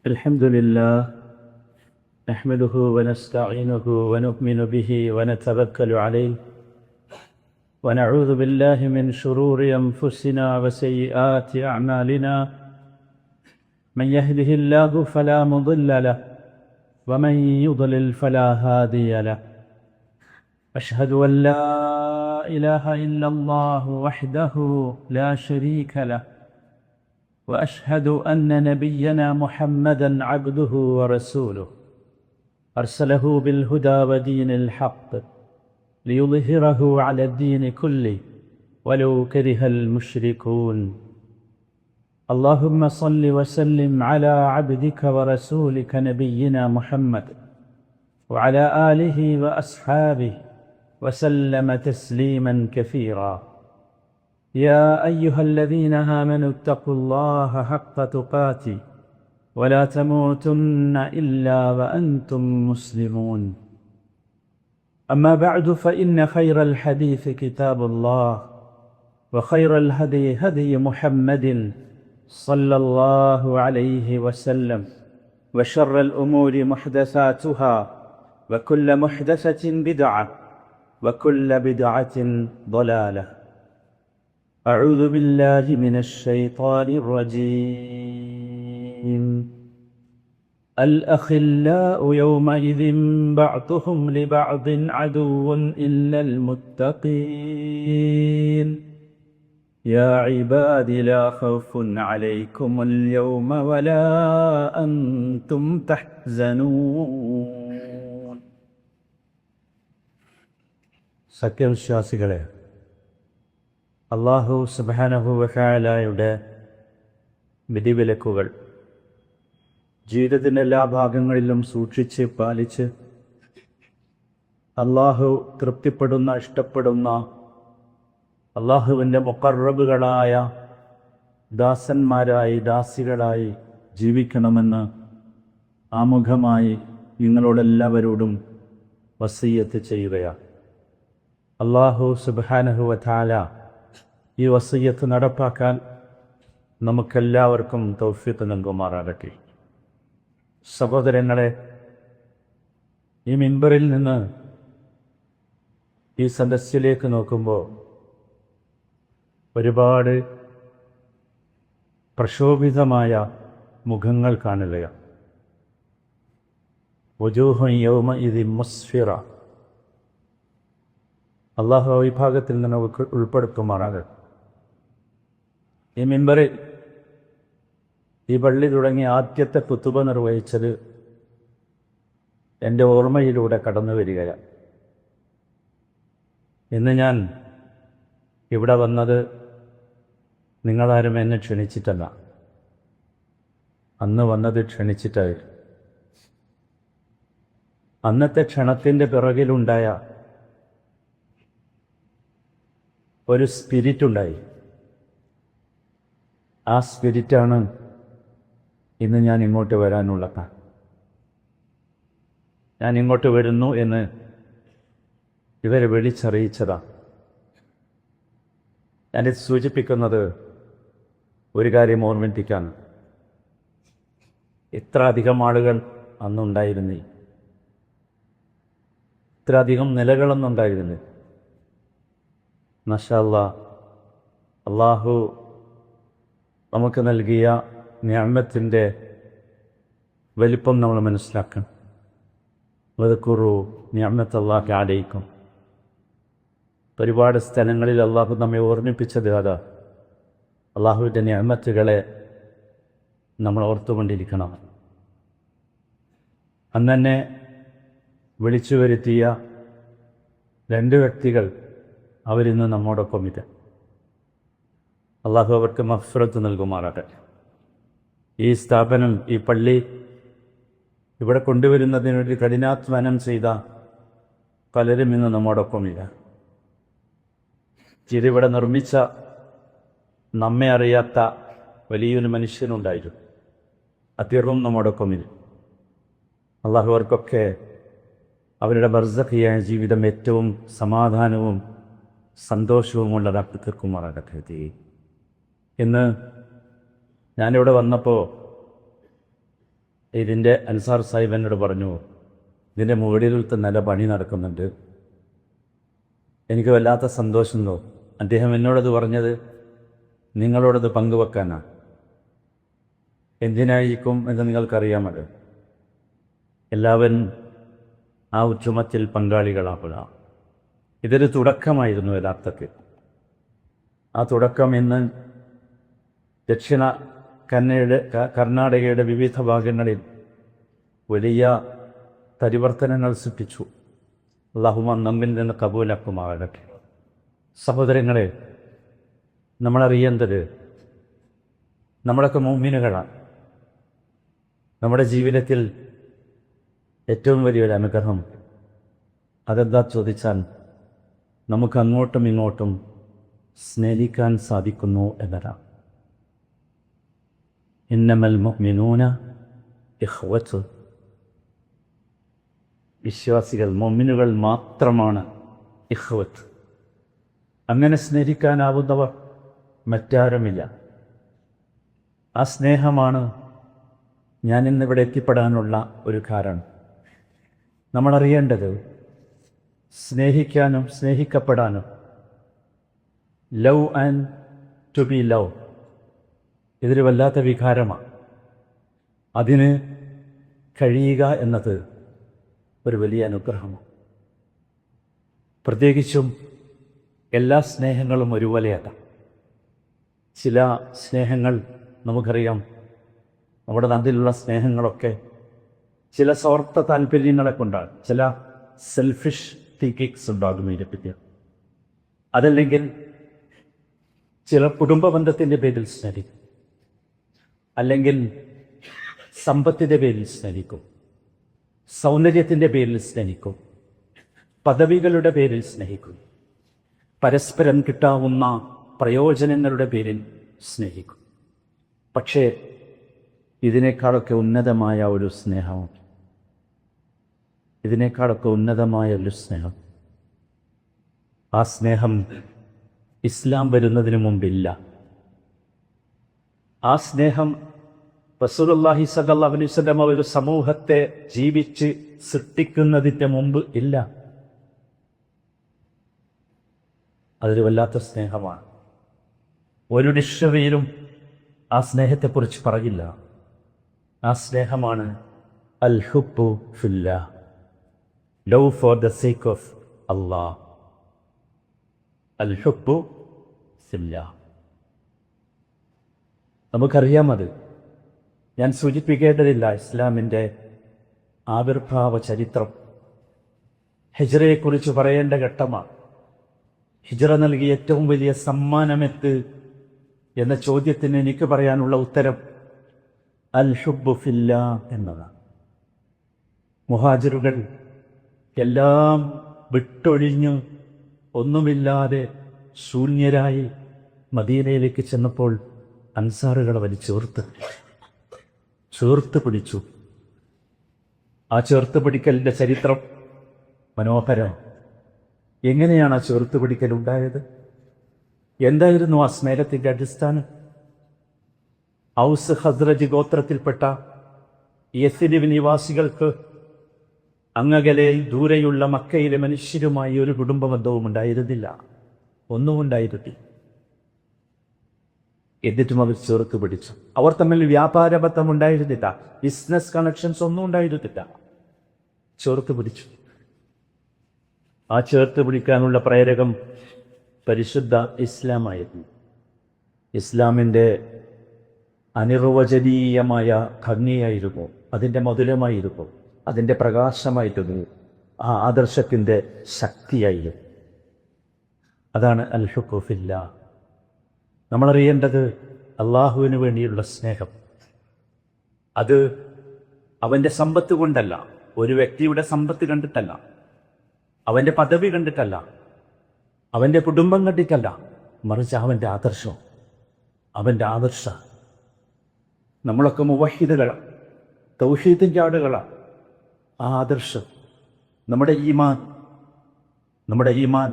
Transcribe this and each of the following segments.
الحمد لله نحمده ونستعينه ونؤمن به ونتوكل عليه ونعوذ بالله من شرور أنفسنا وسيئات أعمالنا من يهده الله فلا مضل له ومن يضلل فلا هادي له أشهد أن لا إله إلا الله وحده لا شريك له وأشهد أن نبينا محمدًا عبده ورسوله أرسله بالهدى ودين الحق ليظهره على الدين كله ولو كره المشركون اللهم صل وسلم على عبدك ورسولك نبينا محمد وعلى آله وأصحابه وسلم تسليمًا كثيرًا يا أيها الذين آمنوا اتقوا الله حق تقاته ولا تموتن إلا وأنتم مسلمون أما بعد فإن خير الحديث كتاب الله وخير الهدي هدي محمد صلى الله عليه وسلم وشر الأمور محدثاتها وكل محدثة بدعة وكل بدعة ضلالة أعوذ بالله من الشيطان الرجيم الأخلاء يومئذ بعضهم لبعض عدو إلا المتقين يا عباد لا خوف عليكم اليوم ولا أنتم تحزنون സത്യവിശ്വാസികളെ, അല്ലാഹു സുബ്ഹാനഹു വ തആലയുടെ വിധിവിലക്കുകൾ ജീവിതത്തിൻ്റെ എല്ലാ ഭാഗങ്ങളിലും സൂക്ഷിച്ച് പാലിച്ച് അല്ലാഹു തൃപ്തിപ്പെടുന്ന, ഇഷ്ടപ്പെടുന്ന അല്ലാഹുവിൻ്റെ മുഖർറബുകളായ ദാസന്മാരായി, ദാസികളായി ജീവിക്കണമെന്ന് ആമുഖമായി നിങ്ങളോടെല്ലാവരോടും വസിയ്യത്ത് ചെയ്യുകയാണ്. അല്ലാഹു സുബ്ഹാനഹു വ തആല ഈ വസിയ്യത്ത് നടപ്പാക്കാൻ നമുക്കെല്ലാവർക്കും തൗഫീഖ് നൽകുമാറാകട്ടെ. സഹോദരങ്ങളെ, ഈ മിമ്പറിൽ നിന്ന് ഈ സദസ്സിലേക്ക് നോക്കുമ്പോൾ ഒരുപാട് പ്രക്ഷോഭിതമായ മുഖങ്ങൾ കാണുകയാണ്. വജൂഹുൻ യൗമഇദിൻ മുസ്ഫിറ. അല്ലാഹു വിഭാഗത്തിൽ നിന്ന് ഉൾപ്പെടുത്തുമാറാകട്ടെ. ഈ മിമ്പറിൽ ഈ പള്ളി തുടങ്ങി ആദ്യത്തെ ഖുതുബ നിർവഹിച്ചത് എൻ്റെ ഓർമ്മയിലൂടെ കടന്നു വരികയാണ്. ഇന്ന് ഞാൻ ഇവിടെ വന്നത് നിങ്ങളാരും എന്നെ ക്ഷണിച്ചിട്ടല്ല, അന്ന് വന്നത് ക്ഷണിച്ചിട്ടായിരുന്നു. അന്നത്തെ ക്ഷണത്തിൻ്റെ പിറകിലുണ്ടായ ഒരു സ്പിരിറ്റുണ്ടായി. ആ സ്പിരിറ്റാണ് ഇന്ന് ഞാൻ ഇങ്ങോട്ട് വരാനുള്ള കാരണം. ഞാൻ ഇങ്ങോട്ട് വരുന്നു എന്ന് ഇവരെ വിളിച്ചറിയിച്ചതാണ്. ഞാനിത് സൂചിപ്പിക്കുന്നത് ഒരു കാര്യം ഓർമ്മിപ്പിക്കാൻ. ഇത്ര അധികം ആളുകൾ അന്നുണ്ടായിരുന്നേ, ഇത്ര അധികം നിലകളൊന്നുണ്ടായിരുന്നേ. മാഷാ അല്ലാഹ്, അല്ലാഹു നമുക്ക് നൽകിയ നിഅമത്തിൻ്റെ വലിപ്പം നമ്മൾ മനസ്സിലാക്കണം. വദ്കുറു നിഅമത്തല്ലാഹി അലൈക്കും. ഒരുപാട് സ്ഥലങ്ങളിൽ അല്ലാഹു നമ്മെ ഓർമ്മിപ്പിച്ചത് അതാ. അല്ലാഹുവിൻ്റെ നിഅമത്തുകളെ നമ്മൾ ഓർത്തുകൊണ്ടിരിക്കണം. അന്നെ വിളിച്ചു വരുത്തിയ രണ്ട് വ്യക്തികൾ അവരിന്ന് നമ്മോടൊപ്പമില്ല. അല്ലാഹു അവർക്ക് മഗ്ഫിറത്ത് നൽകുമാറാകട്ടെ. ഈ സ്ഥാപനം, ഈ പള്ളി ഇവിടെ കൊണ്ടുവരുന്നതിനുവേണ്ടി കഠിനാധ്വാനം ചെയ്ത പലരും ഇന്ന് നമ്മോടൊപ്പമില്ല. ഇതിവിടെ നിർമ്മിച്ച നമ്മെ അറിയാത്ത വലിയൊരു മനുഷ്യനുണ്ടായിരുന്നു, അദ്ദേഹം നമ്മോടൊപ്പമില്ല. അല്ലാഹു അവർക്കൊക്കെ അവരുടെ ബർസഖിയായ ജീവിതം ഏറ്റവും സമാധാനവും സന്തോഷവുമുള്ളതാക്കി തീർക്കുമാറാകട്ടെ. ഇന്ന് ഞാനിവിടെ വന്നപ്പോൾ ഇതിൻ്റെ അൻസാർ സാഹിബ് എന്നോട് പറഞ്ഞു, ഇതിൻ്റെ മുകളിലത്തെ നല്ല പണി നടക്കുന്നുണ്ട്, എനിക്ക് വല്ലാത്ത സന്തോഷം തോന്നും. അദ്ദേഹം എന്നോടത് പറഞ്ഞത് നിങ്ങളോടത് പങ്കുവെക്കാനാണ്. എന്തിനായിരിക്കും എന്ന് നിങ്ങൾക്കറിയാമല്ലോ. എല്ലാവരും ആ ഉദ്യമത്തിൽ പങ്കാളികളാവുക. ഇതൊരു തുടക്കമായിരുന്നു യഥാർത്ഥത്തിൽ. ആ തുടക്കം ഇന്ന് ദക്ഷിണ കർണാടകയുടെ വിവിധ ഭാഗങ്ങളിൽ വലിയ പരിവർത്തനങ്ങൾ സൃഷ്ടിച്ചു. അല്ലാഹുമ്മ നമ്മിൽ നിന്ന് കബൂലാക്കുമാകട്ടെ. സഹോദരങ്ങളെ, നമ്മളറിയേണ്ടത് നമ്മളൊക്കെ മുഅ്മിനുകളാണ്. നമ്മുടെ ജീവിതത്തിൽ ഏറ്റവും വലിയൊരു അനുഗ്രഹം അതെന്താ ചോദിച്ചാൽ നമുക്ക് അങ്ങോട്ടും ഇങ്ങോട്ടും സ്നേഹിക്കാൻ സാധിക്കുന്നു എന്നതാണ്. ഇന്നമൽ മുഅ്മിനൂന ഇഖ്വത്ത്. വിശ്വാസികൾ മുഅ്മിനുകൾ മാത്രമാണ് ഇഖ്വത്ത്. അങ്ങനെ സ്നേഹിക്കാനാവുന്നവർ മറ്റാരുമില്ല. ആ സ്നേഹമാണ് ഞാൻ ഇന്നിവിടെ എത്തിപ്പെടാനുള്ള ഒരു കാരണം. നമ്മളറിയേണ്ടത് സ്നേഹിക്കാനും സ്നേഹിക്കപ്പെടാനും, love and to be love, ഇതൊരു വല്ലാത്ത വികാരമാണ്. അതിന് കഴിയുക എന്നത് ഒരു വലിയ അനുഗ്രഹമാണ്. പ്രത്യേകിച്ചും എല്ലാ സ്നേഹങ്ങളും ഒരുപോലെയല്ല. ചില സ്നേഹങ്ങൾ നമുക്കറിയാം, നമ്മുടെ നാട്ടിലുള്ള സ്നേഹങ്ങളൊക്കെ ചില സ്വാർത്ഥ താല്പര്യങ്ങളെ കൊണ്ടാണ്. ചില സെൽഫിഷ് തിങ്കിങ്സ് ഉണ്ടാകും ഇതിനെപ്പറ്റി. അതല്ലെങ്കിൽ ചില കുടുംബ ബന്ധത്തിൻ്റെ പേരിൽ സ്നേഹിക്കും, അല്ലെങ്കിൽ സമ്പത്തിൻ്റെ പേരിൽ സ്നേഹിക്കും, സൗന്ദര്യത്തിൻ്റെ പേരിൽ സ്നേഹിക്കും, പദവികളുടെ പേരിൽ സ്നേഹിക്കും, പരസ്പരം കിട്ടാവുന്ന പ്രയോജനങ്ങളുടെ പേരിൽ സ്നേഹിക്കും. പക്ഷേ ഇതിനേക്കാളൊക്കെ ഉന്നതമായ ഒരു സ്നേഹമുണ്ട്. ഇതിനേക്കാളൊക്കെ ഉന്നതമായ ഒരു സ്നേഹം. ആ സ്നേഹം ഇസ്ലാം വരുന്നതിന് മുമ്പില്ല. ആ സ്നേഹം റസൂലുള്ളാഹി സ്വല്ലല്ലാഹു അലൈഹി വസല്ലം ഒരു സമൂഹത്തെ ജീവിച്ച് സൃഷ്ടിക്കുന്നതിൻ്റെ മുമ്പ് ഇല്ല. അതൊരു വല്ലാത്ത സ്നേഹമാണ്. ഒരു ഡിക്ഷണറിയിലും ആ സ്നേഹത്തെക്കുറിച്ച് പറയില്ല. ആ സ്നേഹമാണ് അൽ ഹുബ്ബു ഫില്ലാഹ്, love for the sake of Allah. അൽ ഹുബ്ബു ഫില്ലാഹ്. നമുക്കറിയാം, അത് ഞാൻ സൂചിപ്പിക്കേണ്ടതില്ല. ഇസ്ലാമിൻ്റെ ആവിർഭാവ ചരിത്രം ഹിജ്റയെക്കുറിച്ച് പറയേണ്ട ഘട്ടമാണ്. ഹിജ്റ നൽകിയ ഏറ്റവും വലിയ സമ്മാനമെത്ത് എന്ന ചോദ്യത്തിന് എനിക്ക് പറയാനുള്ള ഉത്തരം അൽ ഹുബ്ബു ഫില്ലാഹ് എന്നതാണ്. മുഹാജിറുകൾ എല്ലാം വിട്ടൊഴിഞ്ഞ് ഒന്നുമില്ലാതെ ശൂന്യരായി മദീനയിലേക്ക് ചെന്നപ്പോൾ അൻസാറുകളെ ചേർത്ത് പിടിച്ചു. ആ ചേർത്ത് പിടിക്കലിൻ്റെ ചരിത്രം മനോഹരം. എങ്ങനെയാണ് ആ ചേർത്ത് പിടിക്കൽ ഉണ്ടായത്? എന്തായിരുന്നു ആ സ്നേഹത്തിൻ്റെ അടിസ്ഥാനം? ഔസ് ഖസ്റജ് ഗോത്രത്തിൽപ്പെട്ട യസ്രിബ് നിവാസികൾക്ക് അങ്ങകലെ ദൂരെയുള്ള മക്കയിലെ മനുഷ്യരുമായി ഒരു കുടുംബബന്ധവും ഉണ്ടായിരുന്നില്ല, ഒന്നും ഉണ്ടായിരുന്നില്ല. എന്നിട്ടും അവർ ചേർത്ത് പിടിച്ചു. അവർ തമ്മിൽ വ്യാപാര ബന്ധം ഉണ്ടായിരുന്നില്ല, ബിസിനസ് കണക്ഷൻസ് ഒന്നും ഉണ്ടായിരുന്നില്ല. ചേർത്ത് പിടിച്ചു. ആ ചേർത്ത് പിടിക്കാനുള്ള പ്രേരകം പരിശുദ്ധ ഇസ്ലാമായിരുന്നു. ഇസ്ലാമിൻ്റെ അനിർവചനീയമായ ഭംഗിയായിരുന്നു, അതിൻ്റെ മധുരമായിരുന്നു, അതിൻ്റെ പ്രകാശമായിരുന്നു, ആ ആദർശത്തിൻ്റെ ശക്തിയായിരുന്നു. അതാണ് അൽ ഹുബ്ബു ഫില്ലാഹ്. നമ്മളറിയേണ്ടത് അള്ളാഹുവിന് വേണ്ടിയുള്ള സ്നേഹം. അത് അവൻ്റെ സമ്പത്ത് കൊണ്ടല്ല, ഒരു വ്യക്തിയുടെ സമ്പത്ത് കണ്ടിട്ടല്ല, അവൻ്റെ പദവി കണ്ടിട്ടല്ല, അവൻ്റെ കുടുംബം കണ്ടിട്ടല്ല, മറിച്ച് അവൻ്റെ ആദർശം. അവൻ്റെ ആദർശ. നമ്മളൊക്കെ മുവഹിദുകളാണ്, തൗഹീദിൻ്റെ ആളുകളാണ്. ആ ആദർശം നമ്മുടെ ഈമാൻ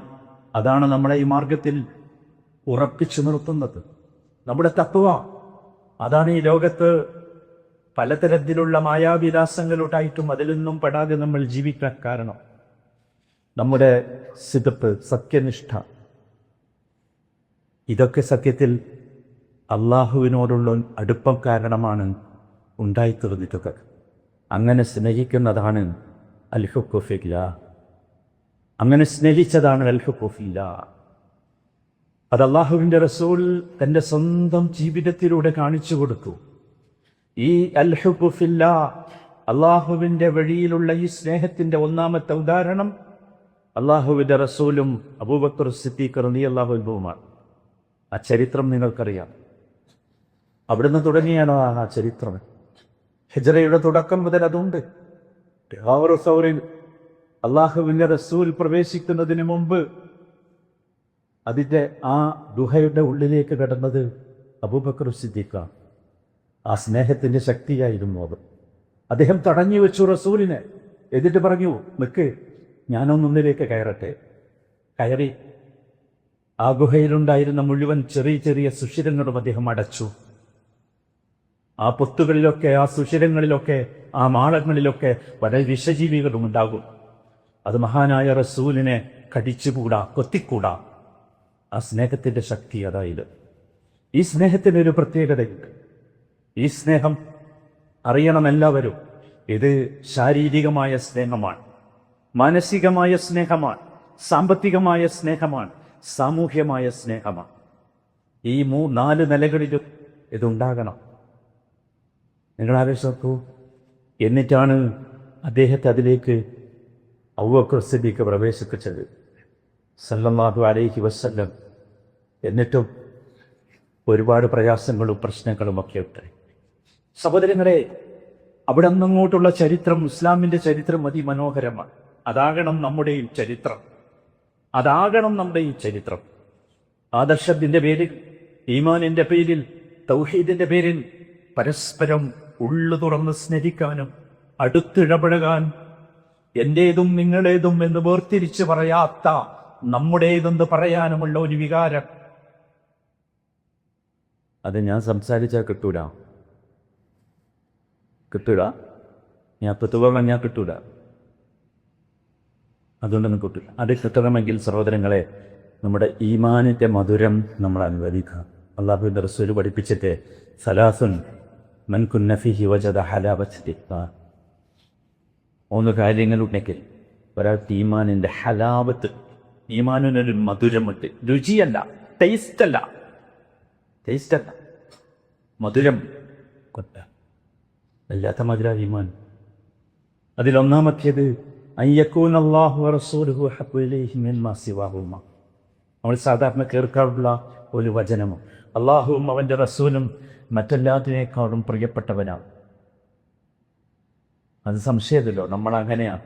അതാണ് നമ്മളെ ഈ മാർഗത്തിൽ ഉറപ്പിച്ചു നിർത്തുന്നത്. നമ്മുടെ തഖ്വ അതാണ് ഈ ലോകത്ത് പലതരത്തിലുള്ള മായാവിലാസങ്ങളുണ്ടായിട്ടും അതിലൊന്നും പെടാതെ നമ്മൾ ജീവിക്കാൻ കാരണം നമ്മുടെ സിദപ്പ്, സത്യനിഷ്ഠ, ഇതൊക്കെ സത്യത്തിൽ അള്ളാഹുവിനോടുള്ള അടുപ്പം കാരണമാണ് ഉണ്ടായിത്തീർന്നിട്ടൊക്കെ. അങ്ങനെ സ്നേഹിക്കുന്നതാണ് അൽ ഹുബ്ബു ഫില്ലാഹ്. അങ്ങനെ സ്നേഹിച്ചതാണ് അൽ ഹുബ്ബു ഫില്ലാഹ്. അത് അള്ളാഹുവിൻ്റെ റസൂൽ തൻ്റെ സ്വന്തം ജീവിതത്തിലൂടെ കാണിച്ചു കൊടുത്തു. ഈ അൽ ഹുബ്ബു ഫില്ലാഹ്, അള്ളാഹുവിൻ്റെ വഴിയിലുള്ള ഈ സ്നേഹത്തിൻ്റെ ഒന്നാമത്തെ ഉദാഹരണം അള്ളാഹുവിൻ്റെ റസൂലും അബൂബക്കർ സിദ്ദീഖ് റളിയല്ലാഹു അൻഹുവുമാണ്. ആ ചരിത്രം നിങ്ങൾക്കറിയാം. അവിടുന്ന് തുടങ്ങിയാണ് ആ ചരിത്രം. ഹിജ്റയുടെ തുടക്കം മുതൽ അതുണ്ട്. സൗറിൽ അള്ളാഹുവിൻ്റെ റസൂൽ പ്രവേശിക്കുന്നതിന് മുമ്പ് അതിൻ്റെ ആ ഗുഹയുടെ ഉള്ളിലേക്ക് കടന്നത് അബൂബക്കർ സിദ്ദീഖാണ്. ആ സ്നേഹത്തിൻ്റെ ശക്തിയായിരുന്നു അത്. അദ്ദേഹം തടഞ്ഞു വെച്ചു റസൂലിനെ. എന്നിട്ട് പറഞ്ഞു, നിൽക്ക്, ഞാനൊന്നിലേക്ക് കയറട്ടെ. കയറി ആ ഗുഹയിലുണ്ടായിരുന്ന മുഴുവൻ ചെറിയ ചെറിയ സുഷിരങ്ങളും അദ്ദേഹം അടച്ചു. ആ പൊത്തുകളിലൊക്കെ, ആ സുഷിരങ്ങളിലൊക്കെ, ആ മാളങ്ങളിലൊക്കെ വളരെ വിഷജീവികളും ഉണ്ടാകും. അത് മഹാനായ റസൂലിനെ കടിച്ചുകൂടാ, കൊത്തിക്കൂടാ. ആ സ്നേഹത്തിൻ്റെ ശക്തി അതായത്. ഈ സ്നേഹത്തിനൊരു പ്രത്യേകതയുണ്ട്. ഈ സ്നേഹം അറിയണം എല്ലാവരും. ഇത് ശാരീരികമായ സ്നേഹമാണ്, മാനസികമായ സ്നേഹമാണ്, സാമ്പത്തികമായ സ്നേഹമാണ്, സാമൂഹ്യമായ സ്നേഹമാണ്. ഈ 4 നിലകളിലും ഇതുണ്ടാകണം. നിങ്ങൾ ആലോചിച്ച് നോക്കൂ. എന്നിട്ടാണ് അദ്ദേഹത്തെ അതിലേക്ക് അബൂബക്കർ സിദ്ദീഖ് പ്രവേശിപ്പിച്ചത് സല്ലല്ലാഹു അലൈഹി വസല്ലം. എന്നിട്ടും ഒരുപാട് പ്രയാസങ്ങളും പ്രശ്നങ്ങളും ഒക്കെ ഉണ്ടായി. സഹോദരങ്ങളെ, അവിടെ നിന്നങ്ങോട്ടുള്ള ചരിത്രം, ഇസ്ലാമിൻ്റെ ചരിത്രം അതിമനോഹരമാണ്. അതാകണം നമ്മുടെയും ചരിത്രം. അതാകണം നമ്മുടെ ഈ ചരിത്രം. ആദർശത്തിൻ്റെ പേരിൽ, ഈമാനിൻ്റെ പേരിൽ, തൗഹീദിൻ്റെ പേരിൽ പരസ്പരം ഉള്ളു തുറന്ന് സ്നേഹിക്കാനും അടുത്തിടപഴകാൻ, എൻ്റേതും നിങ്ങളേതും എന്ന് വേർതിരിച്ച് പറയാത്ത നമ്മുടേതെന്ന് പറയാനുമുള്ള ഒരു വികാരം. അത് ഞാൻ സംസാരിച്ചാൽ കിട്ടൂല. ഞാൻ പെത്തുപോകാൻ ഞാൻ കിട്ടൂല. അതുകൊണ്ടൊന്നും കിട്ടൂല. അത് കിട്ടണമെങ്കിൽ സഹോദരങ്ങളെ, നമ്മുടെ ഈമാനിൻ്റെ മധുരം നമ്മൾ അനുവദിക്കുക. അള്ളാഹുവിൻ്റെ റസൂൽ പഠിപ്പിച്ചിട്ട് സലാസുൻ മൻ കുന്ന ഫീഹി വജദ ഹലാവത്തുൽ ഈമാൻ. 3 കാര്യങ്ങളുണ്ടെങ്കിൽ ഒരാൾക്ക് ഈമാനിൻ്റെ ഹലാവത്ത്, ഈമാനിനൊരു മധുരമുണ്ട്. രുചിയല്ല, ടേസ്റ്റല്ല, മധുരം കൊണ്ട വല്ലാത്ത മധുര ഈമാൻ. അതിലൊന്നാമത്തേത് അയ്യക്കൂൻ അല്ലാഹു വറസൂലുഹു അഹബ്ബു ഇലൈഹി മിമ്മാ സിവാഹുമാ. നമ്മൾ സാധാരണ കേൾക്കാറുള്ള ഒരു വചനം, അള്ളാഹുവും അവൻ്റെ റസൂലും മറ്റെല്ലാത്തിനേക്കാളും പ്രിയപ്പെട്ടവനാണ്. അത് സംശയമില്ലല്ലോ, നമ്മളങ്ങനെയാണ്.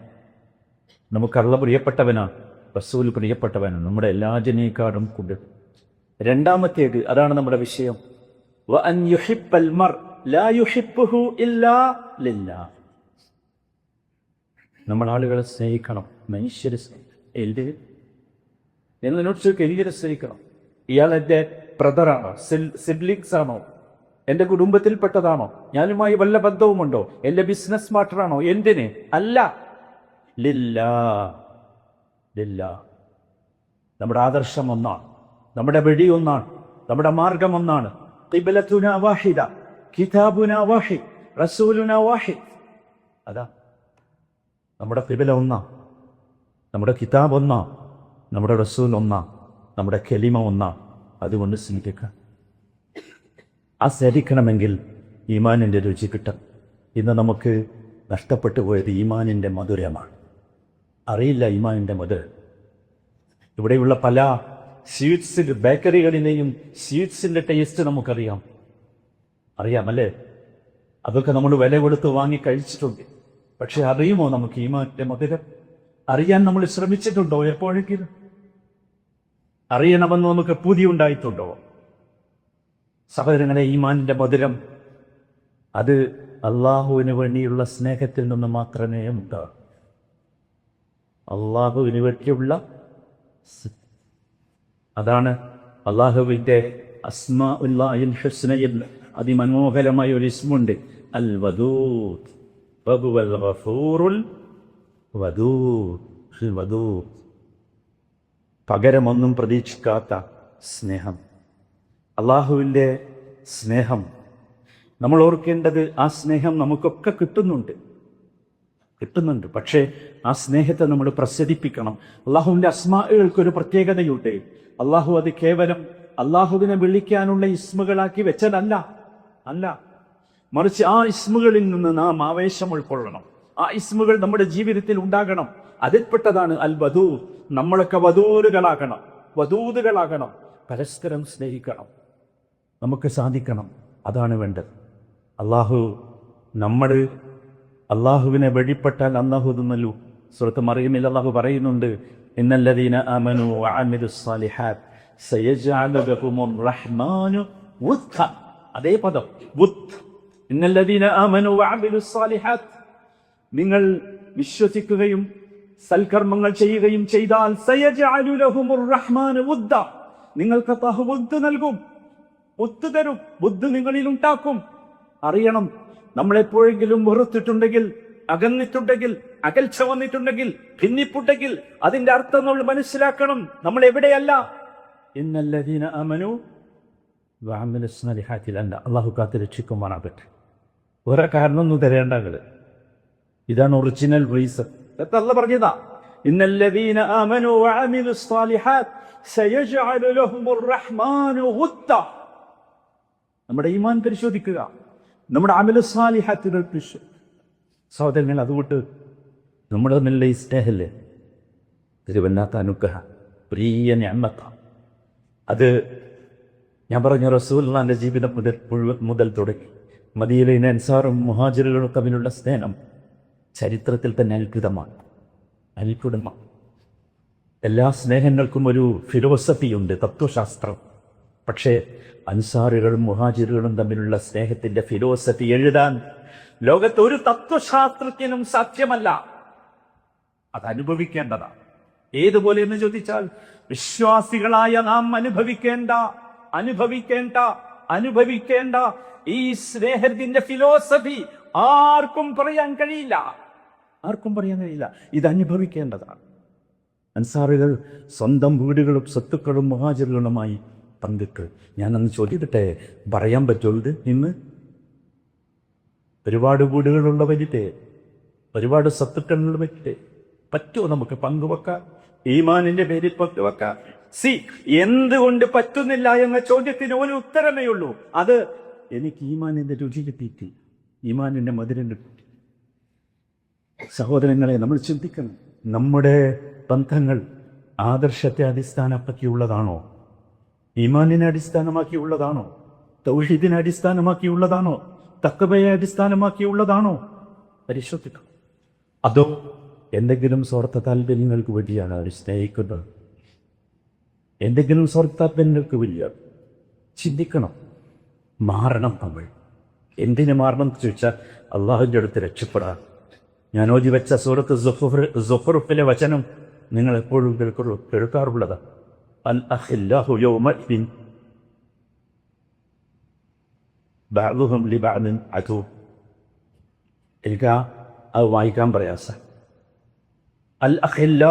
നമുക്കള്ള പ്രിയപ്പെട്ടവനാണ്, റസൂൽ പ്രിയപ്പെട്ടവനാണ്, നമ്മുടെ എല്ലാത്തിനേക്കാളും കൂടുതൽ. രണ്ടാമത്തേത്, അതാണ് നമ്മുടെ വിഷയം, വഅൻ യുഹിബ്ബൽ മർ ലാ യുഹിബ്ബുഹു ഇല്ലാ ലില്ലാഹ്. നമ്മൾ ആളുകളെ സ്നേഹിക്കണം, മനുഷ്യരെ എന്നോട് കരിയരെ സ്നേഹിക്കണം. ഇയാൾ എൻ്റെ ബ്രദറാണോ, സിബ്ലിങ്സ് ആണോ, എൻ്റെ കുടുംബത്തിൽപ്പെട്ടതാണോ, ഞാനുമായി വല്ല ബന്ധവുമുണ്ടോ, എൻ്റെ ബിസിനസ് പാർട്ണറാണോ, എന്തിന്? അല്ല, ലില്ലാ. നമ്മുടെ ആദർശം ഒന്നാണ്, നമ്മുടെ വഴി ഒന്നാണ്, നമ്മുടെ മാർഗം ഒന്നാണ്. ഖിബ്ലതുനാ വാഹിദ, കിതാബുനാ വാഹിദ്, റസൂലുനാ വാഹിദ്. അതാ നമ്മുടെ ഖിബ്ല ഒന്നാ, നമ്മുടെ കിതാബ് ഒന്നാ, നമ്മുടെ റസൂൽ ഒന്നാ, നമ്മുടെ കലിമ ഒന്നാ. അതുകൊണ്ട് സ്നേഹിക്കുക. ആ സ്നേഹിക്കണമെങ്കിൽ ഈമാനിൻ്റെ രുചി കിട്ടും. ഇന്ന് നമുക്ക് നഷ്ടപ്പെട്ടു പോയത് ഈമാനിൻ്റെ മധുരമാണ്. അറിയില്ല ഈമാനിൻ്റെ മധുരം. ഇവിടെയുള്ള പല സ്വീറ്റ്സിൽ, ബേക്കറികളിലെയും സ്വീറ്റ്സിൻ്റെ ടേസ്റ്റ് നമുക്കറിയാം, അറിയാമല്ലേ? അതൊക്കെ നമ്മൾ വില കൊടുത്ത് വാങ്ങി കഴിച്ചിട്ടുണ്ട്. പക്ഷെ അറിയുമോ നമുക്ക് ഈമാനിൻ്റെ മധുരം? അറിയാൻ നമ്മൾ ശ്രമിച്ചിട്ടുണ്ടോ? എപ്പോഴെങ്കിലും അറിയണമെന്ന് നമുക്ക് പൂതി ഉണ്ടായിട്ടുണ്ടോ? സഹോദരങ്ങളെ, ഈമാനിൻ്റെ മധുരം അത് അള്ളാഹുവിന് വേണ്ടിയുള്ള സ്നേഹത്തിൽ നിന്ന് മാത്രമേ ഉണ്ടാകൂ. അള്ളാഹുവിന് വേണ്ടിയുള്ള, അതാണ് അള്ളാഹുവിൻ്റെ അസ്മാഉല്ലാഹിൽ ഹുസ്നയിൽ അതിമനോഹരമായ ഒരു ഇസ്മുണ്ട്, അൽ വദൂദ് വഹുവൽ ഗഫൂറുൽ വദൂദ്. വദൂദ് പകരമൊന്നും പ്രതീക്ഷിക്കാത്ത സ്നേഹം. അള്ളാഹുവിൻ്റെ സ്നേഹം നമ്മൾ ഓർക്കേണ്ടത്, ആ സ്നേഹം നമുക്കൊക്കെ കിട്ടുന്നുണ്ട്. പക്ഷേ ആ സ്നേഹത്തെ നമ്മൾ പ്രസരിപ്പിക്കണം. അള്ളാഹുവിൻ്റെ അസ്മാഉകൾക്കൊരു പ്രത്യേകതയുണ്ട്. അള്ളാഹു അത് കേവലം അള്ളാഹുവിനെ വിളിക്കാനുള്ള ഇസ്മുകളാക്കി വെച്ചതല്ല, മറിച്ച് ആ ഇസ്മുകളിൽ നിന്ന് നാം ആവേശം ഉൾക്കൊള്ളണം. ആ ഇസ്മുകൾ നമ്മുടെ ജീവിതത്തിൽ ഉണ്ടാകണം. അതിൽപ്പെട്ടതാണ് അൽ വദൂദ്. നമ്മളൊക്കെ വദൂദുകളാകണം, പരസ്പരം സ്നേഹിക്കണം. നമുക്ക് സാധിക്കണം. അതാണ് വേണ്ടത്. നമ്മൾ അള്ളാഹുവിനെ വെളിപ്പെട്ടാൽ അല്ലാഹു തന്നല്ലു. സൂറത്ത് മറിയമിൽ അള്ളാഹു പറയുന്നുണ്ട്, ഇന്നല്ലദീന ആമനു വഅമിലുസ് സാലിഹാത്ത് സയജ്അലു ലഹുമുർ റഹ്മാനു വുദ്ദ. അതേ പദം വുദ്. ഇന്നല്ലദീന ആമനു വഅമിലുസ് സാലിഹാത്ത്, നിങ്ങൾ വിശ്വസിക്കുകയും സൽക്കർമ്മങ്ങൾ ചെയ്യുകയും ചെയ്താൽ സയജ്അലു ലഹുമുർ റഹ്മാനു വുദ്ദ, നിങ്ങൾക്ക് അല്ലാഹു വുദ് നൽകും, വുദ് തരും, വുദ് നിങ്ങളിൽ ഉണ്ടാക്കും. അറിയണം, നമ്മളെപ്പോഴെങ്കിലും വെറുത്തിട്ടുണ്ടെങ്കിൽ, അകന്നിട്ടുണ്ടെങ്കിൽ, അകൽച്ച വന്നിട്ടുണ്ടെങ്കിൽ, ഭിന്നിപ്പുണ്ടെങ്കിൽ അതിന്റെ അർത്ഥം നമ്മൾ മനസ്സിലാക്കണം. നമ്മൾ എവിടെയല്ല. ഇന്നല്ലദീന ആമനു വഅമിലുസ് സാലിഹാത്തിൽ അല്ല. അല്ലാഹു കാത്ത് രക്ഷിക്കുമാറാകട്ടെ. വേറെ കാരണമൊന്നും തരേണ്ടത്. ഇതാണ് ഒറിജിനൽ റീസൺ. അല്ലാഹു പറഞ്ഞതാ, ഇന്നല്ലദീന ആമനു വഅമിലുസ് സാലിഹാത്ത് സയജ്അലു ലഹുമുർ റഹ്മാനു വുദ്ദ. നമ്മുടെ ഈമാൻ പരിശോധിക്കുക, നമ്മുടെ അമലുസ് സാലിഹാത്തുകൾ സഹോദരങ്ങൾ. അതുകൊണ്ട് നമ്മുടെ തമ്മിലുള്ള ഈ സ്നേഹല്ലേ ഒരു വല്ലാത്ത അനുഗ്രഹ, പ്രിയ നിഅമത്താണ്. അത് ഞാൻ പറഞ്ഞ റസൂലുള്ളാഹിന്റെ ജീവിതം മുതൽ തുടങ്ങി മദീനയിലെ അൻസാറും മുഹാജിറുകളും തമ്മിലുള്ള സ്നേഹം ചരിത്രത്തിൽ തന്നെ അത്ഭുതമാണ്. എല്ലാ സ്നേഹങ്ങൾക്കും ഒരു ഫിലോസഫിയുണ്ട്, തത്വശാസ്ത്രം. പക്ഷേ അൻസാറുകളും മുഹാജിറുകളും തമ്മിലുള്ള സ്നേഹത്തിന്റെ ഫിലോസഫി എഴുതാൻ ലോകത്ത് ഒരു തത്വശാസ്ത്രജ്ഞനും സാധ്യമല്ല. അത് അനുഭവിക്കേണ്ടതാണ്. ഏതുപോലെ എന്ന് ചോദിച്ചാൽ, വിശ്വാസികളായ നാം അനുഭവിക്കേണ്ട ഈ സ്നേഹത്തിന്റെ ഫിലോസഫി ആർക്കും പറയാൻ കഴിയില്ല. ഇത് അനുഭവിക്കേണ്ടതാണ്. അൻസാറുകൾ സ്വന്തം വീടുകളും സ്വത്തുക്കളും മുഹാജിറുകളുമായി പങ്കിട്ട്. ഞാനന്ന് ചോദിക്കട്ടെ, പറയാൻ പറ്റുമോ ഇത്? ഇന്ന് ഒരുപാട് വീടുകളുള്ളവരില്ലേ, ഒരുപാട് സ്വത്തുക്കളുള്ളവരില്ലേ, പറ്റുമോ നമുക്ക് പങ്കുവെക്കാൻ? ഈമാനിന്റെ പേരിൽ പങ്കുവെക്കാൻ? എന്തുകൊണ്ട് പറ്റുന്നില്ല എന്ന ചോദ്യത്തിന് ഒരു ഉത്തരമേ ഉള്ളൂ. അത് എനിക്ക് ഈമാനിന്റെ രുചി കിട്ടിയിട്ട്, ഈമാനിന്റെ മധുരം കിട്ടി. സഹോദരങ്ങളെ, നമ്മൾ ചിന്തിക്കണം, നമ്മുടെ ബന്ധങ്ങൾ ആദർശത്തെ അടിസ്ഥാനമാക്കിയുള്ളതാണോ? ഈമാനിനെ അടിസ്ഥാനമാക്കിയുള്ളതാണോ? തൗഹീദിനെ അടിസ്ഥാനമാക്കിയുള്ളതാണോ? തഖ്വയെ അടിസ്ഥാനമാക്കിയുള്ളതാണോ? പരിശോധിക്കണം. അതോ എന്തെങ്കിലും സ്വാർത്ഥ താല്പര്യങ്ങൾക്ക് വേണ്ടിയാണ് അവർ സ്നേഹിക്കുന്നത്? എന്തെങ്കിലും സ്വാർത്ഥ താല്പര്യങ്ങൾക്ക് വേണ്ടി ചിന്തിക്കണം. മാറണം. നമ്മൾ എന്തിനു മാറണം എന്ന് ചോദിച്ചാൽ, അള്ളാഹുവിൻ്റെ അടുത്ത് രക്ഷപ്പെടാൻ. ഞാൻ ഓതി വെച്ച സൂറത്ത് സുഖ്റുഫിലെ വചനം നിങ്ങൾ എപ്പോഴും കേൾക്കാറുള്ളതാ. അൽ അഖില്ലാഹു യൗമഇദിൻ ബഅ്ദുഹും ലിബഅദിൻ അദൂ. എനിക്ക് അത് വായിക്കാൻ പ്രയാസം. അൽ അഖില്ല,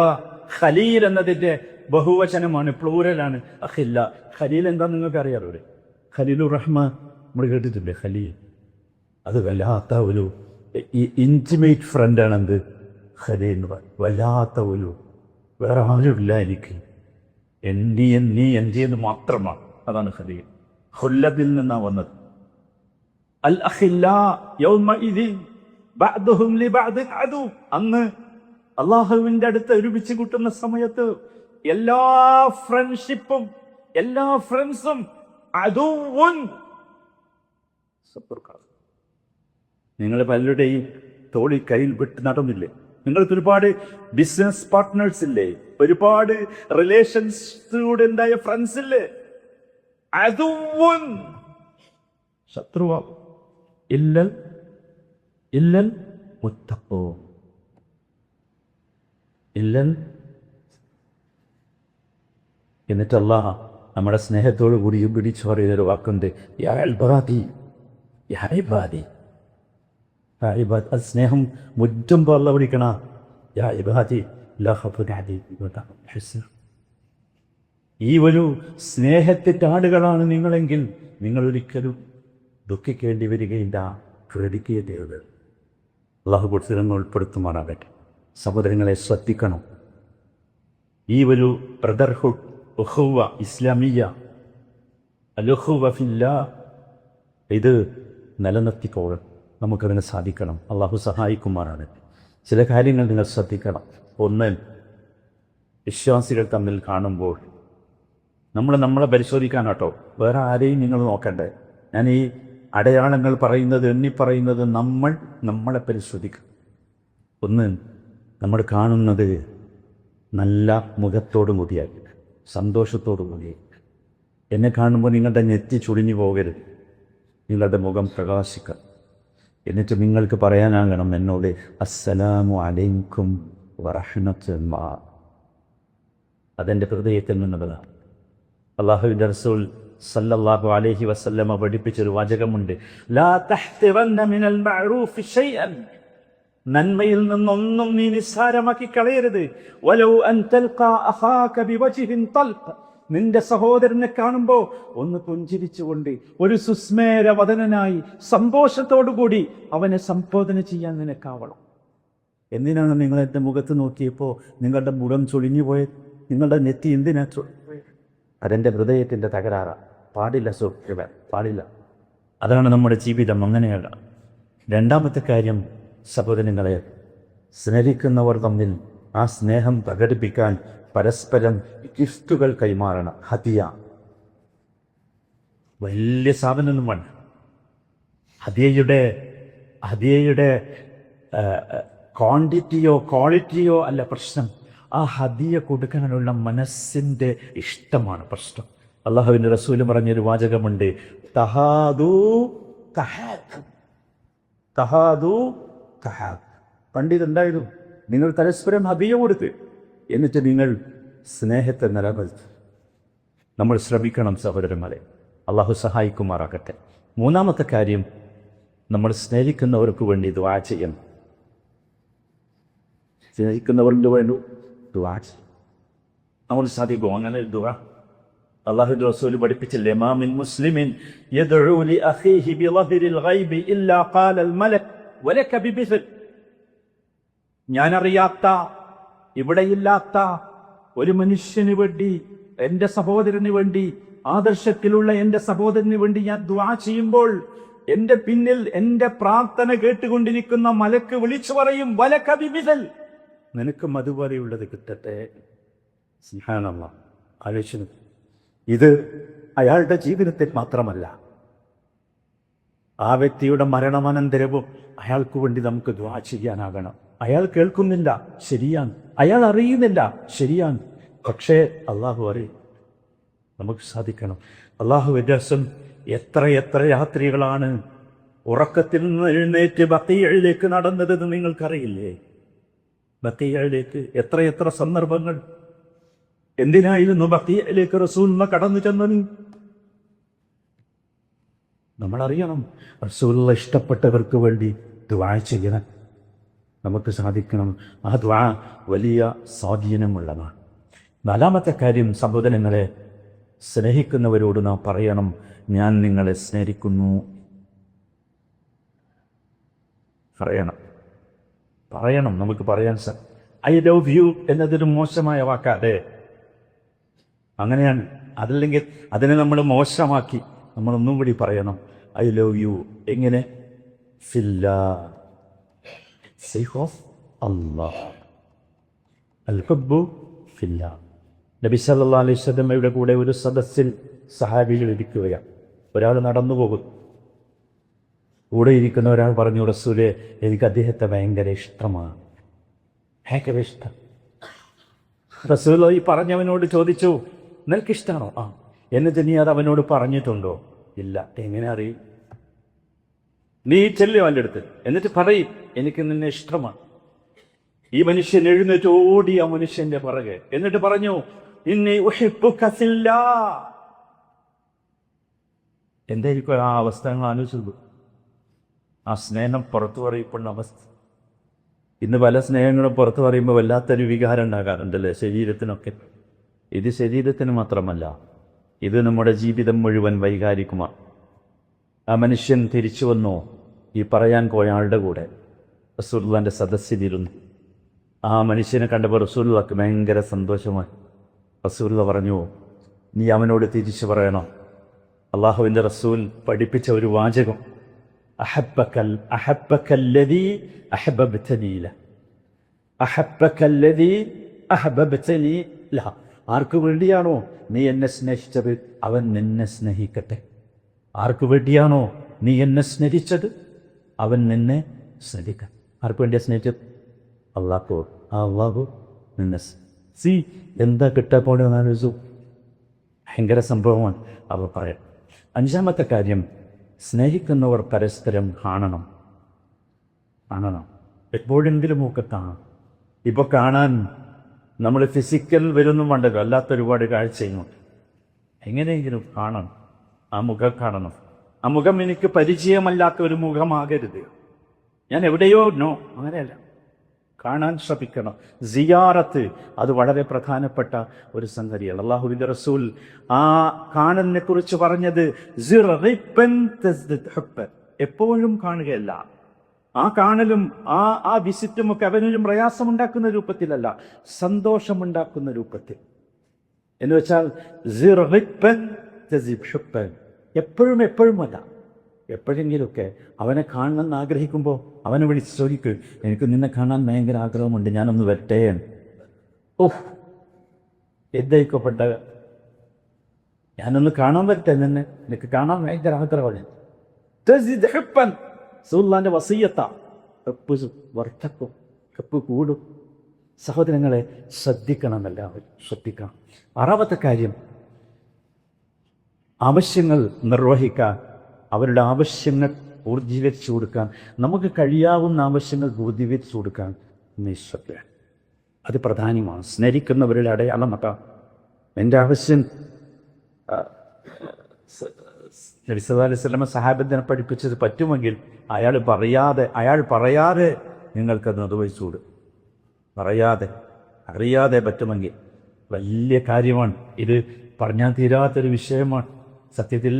ഖലീൽ എന്നതിൻ്റെ ബഹുവചനമാണ്, പ്ലൂരലാണ് അഖില്ല. ഖലീൽ എന്താണെന്ന് നിങ്ങൾക്ക് അറിയാറോ? ഖലീലുർ റഹ്മാൻ നമ്മൾ കേട്ടിട്ടില്ലേ? ഖലീൽ അത് വല്ലാത്ത ഒരു ഇൻറ്റിമേറ്റ് ഫ്രണ്ടാണ്. എന്ത് ഖലീൽ എന്ന് പറയും. വല്ലാത്ത ഒരു, വേറെ ആരുമില്ല എനിക്ക്, നീ എന്ന് മാത്രമാണ്. അതാണ് ഖലീൽ. ഖുല്ലത്തിൽ നിന്നാണ് വന്നത്. അൽ അഖില്ലാ യൗമഇദിൻ ബഅ്ദുഹും ലിബഅദിൻ അദൂ. അന്ന് അള്ളാഹുവിൻ്റെ അടുത്ത് ഒരുമിച്ച് കൂട്ടുന്ന സമയത്ത് എല്ലാ ഫ്രണ്ട്ഷിപ്പും, എല്ലാ ഫ്രണ്ട്സും അദൂവുൻ, ശത്രുക്കൾ. നിങ്ങൾ പലരുടെയും തോളിൽ കയ്യിൽ വിട്ട് നടന്നില്ലേ? നിങ്ങൾക്ക് ഒരുപാട് ബിസിനസ് പാർട്ട്നേഴ്സ് ഇല്ലേ? ഒരുപാട് റിലേഷൻസിലൂടെ ഉണ്ടായ ഫ്രണ്ട്സ് ഇല്ലേ? അദൂവുൻ, ശത്രുവാകും. ഇല്ലൽ മുത്തഖൂൻ, എന്നിട്ട് അല്ലാഹ് നമ്മുടെ സ്നേഹത്തോടു കൂടിയും പിടിച്ചു പറയുന്നൊരു വാക്കുണ്ട്, യാ ഇബാദി, യാ ഇബാദി. അത് സ്നേഹം മുറ്റുമ്പോൾ അല്ല വിളിക്കണ യാ ഇബാദി ലാ ഖൗഫുൻ അലൈഹിം വലാ ഹും യഹ്സനൂൻ. ഈ ഒരു സ്നേഹത്തിൻ്റെ ആളുകളാണ് നിങ്ങളെങ്കിൽ നിങ്ങൾ ഒരിക്കലും ദുഃഖിക്കേണ്ടി വരികയില്ല, പേടിക്കുകയില്ല. അള്ളാഹു പുസ്തകങ്ങൾ ഉൾപ്പെടുത്തുമാറാകട്ടെ. സഹോദരങ്ങളെ ശ്രദ്ധിക്കണം. ഈ ഒരു ബ്രദർഹുഡ്, ഉഖുവ ഇസ്ലാമിയ, അൽ-ഉഖുവ ഫില്ലാഹ്, ഇത് നിലനിർത്തിക്കോളും. നമുക്കതിന് സാധിക്കണം. അള്ളാഹു സഹായിക്കുമാറാകട്ടെ. ചില കാര്യങ്ങൾ നിങ്ങൾ ശ്രദ്ധിക്കണം. ഒന്ന്, വിശ്വാസികൾ തമ്മിൽ കാണുമ്പോൾ നമ്മളെ പരിശോധിക്കാനാട്ടോ, വേറെ ആരെയും നിങ്ങൾ നോക്കണ്ടേ. ഞാൻ ഈ അടയാളങ്ങൾ പറയുന്നത്, എണ്ണിപ്പറയുന്നത് നമ്മളെ പരിശോധിക്കണം. ഒന്ന്, നമ്മൾ കാണുന്നത് നല്ല മുഖത്തോടു കൂടിയായി, സന്തോഷത്തോടു കൂടിയായി. എന്നെ കാണുമ്പോൾ നിങ്ങളുടെ നെറ്റി ചുളിഞ്ഞു പോകരുത്, നിങ്ങളുടെ മുഖം പ്രകാശിക്കണം. എന്നിട്ട് നിങ്ങൾക്ക് പറയാനാകണം എന്നോട് അസ്സലാമു അലൈക്കും വറഹ്മത്തുള്ളാഹി. അതെൻ്റെ ഹൃദയത്തിൽ നിന്നുള്ളതാണ്. അല്ലാഹുവിൻ്റെ റസൂൽ സല്ലല്ലാഹു അലൈഹി വസല്ലമ പഠിപ്പിച്ചൊരു വാചകമുണ്ട്, ലാ തഹ്തിറന്ന മിനൽ മഅറൂഫി ശൈഅൻ. നന്മയിൽ നിന്നൊന്നും നീ നിസ്സാരമാക്കി കളയരുത്. വലൗ അൻ തൽഖാ അഖാക ബിവജ്ഹിൻ തൽഖ്. നിന്റെ സഹോദരനെ കാണുമ്പോൾ ഒന്ന് പുഞ്ചിരിച്ചുകൊണ്ട്, ഒരു സുസ്മേരവദനായി സന്തോഷത്തോടുകൂടി അവനെ സംബോധന ചെയ്യാൻ നിനക്കാവണം. എന്തിനാണ് നിങ്ങൾ എൻ്റെ മുഖത്ത് നോക്കിയപ്പോൾ നിങ്ങളുടെ മുഖം ചൊളിഞ്ഞു പോയത്? നിങ്ങളുടെ നെറ്റി എന്തിനാ ചൊളിഞ്ഞുപോയത്? അതെൻ്റെ ഹൃദയത്തിൻ്റെ തകരാറാണ്. പാടില്ല സുഹൃത്തുക്കളെ, പാടില്ല. അതാണ് നമ്മുടെ ജീവിതം, അങ്ങനെയല്ല. രണ്ടാമത്തെ കാര്യം, സഹോദരങ്ങളെ, സ്നേഹിക്കുന്നവർ തമ്മിൽ ആ സ്നേഹം പ്രകടിപ്പിക്കാൻ പരസ്പരം ഗിഫ്റ്റുകൾ കൈമാറണം. വലിയ സാധനമൊന്നും വേണ്ട. ഹദിയയുടെ ക്വാണ്ടിറ്റിയോ ക്വാളിറ്റിയോ അല്ല പ്രശ്നം. ആ ഹദിയ കൊടുക്കാനുള്ള മനസ്സിൻ്റെ ഇഷ്ടമാണ് പ്രശ്നം. അള്ളാഹുവിൻ്റെ റസൂല് പറഞ്ഞൊരു വാചകമുണ്ട്, തഹാദൂ തഹാദ്. പണ്ടിതുണ്ടായിരുന്നു, നിങ്ങൾ പരസ്പരം ഹദിയ കൊടുത്ത്, എന്നിട്ട് നിങ്ങൾ സ്നേഹത്തെ നിലനിർത്തി. നമ്മൾ ശ്രമിക്കണം സഹോദരന്മാരെ. അള്ളാഹു സഹായിക്കുമാറാകട്ടെ. മൂന്നാമത്തെ കാര്യം, നമ്മൾ സ്നേഹിക്കുന്നവർക്ക് വേണ്ടി ദുആ ചെയ്യണം. സ്നേഹിക്കുന്നവർക്ക് വേണ്ടി ദുആ ചെയ്യണം. നമ്മൾ സാധിക്കും അങ്ങനെ ദുആ? അല്ലാഹുവിൻ്റെ റസൂൽ പഠിപ്പിച്ചില്ലേ, മാ മിൻ മുസ്ലിമിൻ യദ്ഉ ലി അഖീഹി ബിളഹ്രിൽ ഗൈബി ഇല്ലാ ഖാലൽ മലക് വലക ബിമിസ്ൽ. ഞാനറിയാത്ത, ഇവിടെയില്ലാത്ത ഒരു മനുഷ്യന് വേണ്ടി, എൻ്റെ സഹോദരന് വേണ്ടി, ആദർശത്തിലുള്ള എൻ്റെ സഹോദരന് വേണ്ടി ഞാൻ ദുആ ചെയ്യുമ്പോൾ എൻ്റെ പിന്നിൽ എൻ്റെ പ്രാർത്ഥന കേട്ടുകൊണ്ടിരിക്കുന്ന മലക്ക് വിളിച്ചു പറയും, വലക ബിമിസ്ൽ, നിനക്കും അതുപോലെയുള്ളത് കിട്ടട്ടെ. സുബ്ഹാനല്ലാഹ്. ആലോചിച്ചു. ഇത് അയാളുടെ ജീവിതത്തിൽ മാത്രമല്ല, ആ വ്യക്തിയുടെ മരണാനന്തരവും അയാൾക്ക് വേണ്ടി നമുക്ക് ദുആ ചെയ്യാനാകണം. അയാൾ കേൾക്കുന്നില്ല, ശരിയാണ്. അയാൾ അറിയുന്നില്ല, ശരിയാണ്. പക്ഷേ അള്ളാഹു അറിയും. നമുക്ക് സാധിക്കണം. അള്ളാഹുവിൻ്റെ റസൂൽ എത്ര രാത്രികളാണ് ഉറക്കത്തിൽ നിന്ന് എഴുന്നേറ്റ് ബഖീഇലേക്ക് നടന്നതെന്ന് നിങ്ങൾക്കറിയില്ലേ? ബഖീഇലേക്ക് എത്ര സന്ദർഭങ്ങൾ. എന്തിനായിരുന്നു ബഖീഇലേക്ക് റസൂലുള്ളാഹി കടന്നു ചെന്നത്? നമ്മളറിയണം. റസൂലുള്ളാഹി ഇഷ്ടപ്പെട്ടവർക്ക് വേണ്ടി ദുആ ചെയ്യണം. നമുക്ക് സാധിക്കണം. ആ ദുആ വലിയ സ്വാധീനമുള്ളതാണ്. നാലാമത്തെ കാര്യം, സഹോദരങ്ങളെ, സ്നേഹിക്കുന്നവരോട് നാം പറയണം, ഞാൻ നിങ്ങളെ സ്നേഹിക്കുന്നു. പറയണം. നമുക്ക് പറയാൻ ഐ ലവ് യു എന്നതൊരു മോശമായ വാക്കാതെ, അങ്ങനെയാണ്. അതല്ലെങ്കിൽ അതിനെ നമ്മൾ മോശമാക്കി നമ്മളൊന്നും കൂടി പറയണം, ഐ ലവ് യു. എങ്ങനെ? ഫില്ലാ, ഓഫ് അല്ലാഹ്, അൽ ഹുബ്ബു ഫില്ലാ. നബി സല്ലല്ലാഹു അലൈഹി വസല്ലമയുടെ കൂടെ ഒരു സദസ്സിൽ സഹാബികൾ ഇരിക്കുകയാണ്. ഒരാൾ നടന്നു പോകും. കൂടെ ഇരിക്കുന്ന ഒരാൾ പറഞ്ഞു, റസൂലേ, എനിക്ക് അദ്ദേഹത്തെ ഭയങ്കര ഇഷ്ടമാണ്. ഭയങ്കര ഇഷ്ടം. റസൂൽ ഈ പറഞ്ഞവനോട് ചോദിച്ചു, നിനക്കിഷ്ടമാണോ? ആ. എന്നിട്ട് നീ അത് അവനോട് പറഞ്ഞിട്ടുണ്ടോ? ഇല്ല. എങ്ങനെ അറിയും? നീ ചെല്ലും അവൻ്റെ അടുത്ത്, എന്നിട്ട് പറയും, എനിക്ക് നിന്നെ ഇഷ്ടമാണ്. ഈ മനുഷ്യൻ എഴുന്നേറ്റ് ഓടി ആ മനുഷ്യന്റെ പുറകെ, എന്നിട്ട് പറഞ്ഞു, ഇന്നി ഉഹിബ്ബുക ഫില്ലാ. എന്തായിരിക്കും ആ അവസ്ഥ? ആലോചിച്ചു. ആ സ്നേഹം പുറത്തു പറയപ്പെടുന്ന അവസ്ഥ. ഇന്ന് പല സ്നേഹങ്ങളും പുറത്തു പറയുമ്പോൾ വല്ലാത്തൊരു വികാരം ഉണ്ടാകാറുണ്ടല്ലേ ശരീരത്തിനൊക്കെ. ഇത് ശരീരത്തിന് മാത്രമല്ല, ഇത് നമ്മുടെ ജീവിതം മുഴുവൻ വൈകാരികമാണ്. ആ മനുഷ്യൻ തിരിച്ചു വന്നു ഈ പറയാൻ പോയ ആളുടെ കൂടെ റസൂലുള്ളാഹിൻ്റെ സദസ്സിലിരുന്നു. ആ മനുഷ്യനെ കണ്ടപ്പോൾ റസൂലുള്ളാഹിക്ക് ഭയങ്കര സന്തോഷമായി. റസൂലുള്ളാഹി പറഞ്ഞു, നീ അവനോട് തിരിച്ചു പറയണം അള്ളാഹുവിൻ്റെ റസൂൽ പഠിപ്പിച്ച ഒരു വാചകം, അഹബ്ബക്കല്ലദീ അഹബ്ബതനീ ലഹ്, അഹബ്ബക്കല്ലദീ അഹബ്ബതനീ ലഹ്. ആർക്കു വേണ്ടിയാണോ നീ എന്നെ സ്നേഹിച്ചത് അവൻ നിന്നെ സ്നേഹിക്കട്ടെ. ആർക്കു വേണ്ടിയാണോ നീ എന്നെ സ്നേഹിച്ചത് അവൻ നിന്നെ സ്നേഹിക്കട്ടെ. ആർക്കു വേണ്ടിയാണ് സ്നേഹിച്ചത്? അള്ളാഹു. ആ അള്ളാഹു നിന്നെ എന്താ കിട്ടാൻ പോണെന്നാലോചിച്ചു. ഭയങ്കര സംഭവമാണ്. അവർ പറയാം. അഞ്ചാമത്തെ കാര്യം, സ്നേഹിക്കുന്നവർ പരസ്പരം കാണണം. എപ്പോഴെങ്കിലുമൊക്കെ കാണാം. ഇപ്പോൾ കാണാൻ നമ്മൾ ഫിസിക്കൽ വരുന്നും വേണ്ടല്ലോ, അല്ലാത്ത ഒരുപാട് കാഴ്ചയുമുണ്ട്. എങ്ങനെയെങ്കിലും കാണണം, ആ മുഖം കാണണം. ആ മുഖം എനിക്ക് പരിചയമല്ലാത്ത ഒരു മുഖമാകരുത്. ഞാൻ എവിടെയോ അങ്ങനെയല്ല, കാണാൻ ശ്രമിക്കണം. സിയാറത്ത് അത് വളരെ പ്രധാനപ്പെട്ട ഒരു സംഗതിയാണ്. അള്ളാഹുവിൻ്റെ റസൂൽ ആ കാണലിനെ കുറിച്ച് പറഞ്ഞത് എപ്പോഴും കാണുകയല്ല. ആ കാണലും ആ വിസിറ്റും ഒക്കെ അവനും പ്രയാസമുണ്ടാക്കുന്ന രൂപത്തിലല്ല, സന്തോഷമുണ്ടാക്കുന്ന രൂപത്തിൽ. എന്ന് വെച്ചാൽ എപ്പോഴുമല്ല, എപ്പോഴെങ്കിലുമൊക്കെ അവനെ കാണണമെന്ന് ആഗ്രഹിക്കുമ്പോൾ അവനെ വിളിച്ച് ചോദിക്കും, എനിക്ക് നിന്നെ കാണാൻ ഭയങ്കര ആഗ്രഹമുണ്ട്, ഞാനൊന്ന് വരട്ടെ. എന്തായിക്കോപ്പെട്ട, ഞാനൊന്ന് കാണാൻ വരട്ടെ, നിനക്ക് കാണാൻ ഭയങ്കര ആഗ്രഹമാണ്. റസൂലുള്ളാഹിന്റെ വസിയ്യത്താ. എപ്പ് കൂടും. സഹോദരങ്ങളെ, ശ്രദ്ധിക്കണം, എല്ലാവരും ശ്രദ്ധിക്കണം. ആറാമത്തെ കാര്യം, ആവശ്യങ്ങൾ നിർവഹിക്കാൻ, അവരുടെ ആവശ്യങ്ങൾ പൂർത്തീകരിച്ചു കൊടുക്കാൻ, നമുക്ക് കഴിയാവുന്ന ആവശ്യങ്ങൾ പൂർത്തീകരിച്ചു കൊടുക്കാൻ നിശ്ചയ അത് പ്രധാനമാണ്. സ്നേഹിക്കുന്നവരുടെ അടയാളം അതാ. എൻ്റെ ആവശ്യം നബി സല്ലല്ലാഹു അലൈഹി വസല്ലം സഹാബത്തിനെ പഠിപ്പിച്ചത് പറ്റുമെങ്കിൽ അയാൾ പറയാതെ നിങ്ങൾക്കത് നിർവഹിച്ചുകൂടും. അറിയാതെ പറ്റുമെങ്കിൽ വലിയ കാര്യമാണ്. ഇത് പറഞ്ഞാൽ തീരാത്തൊരു വിഷയമാണ്. സത്യത്തിൽ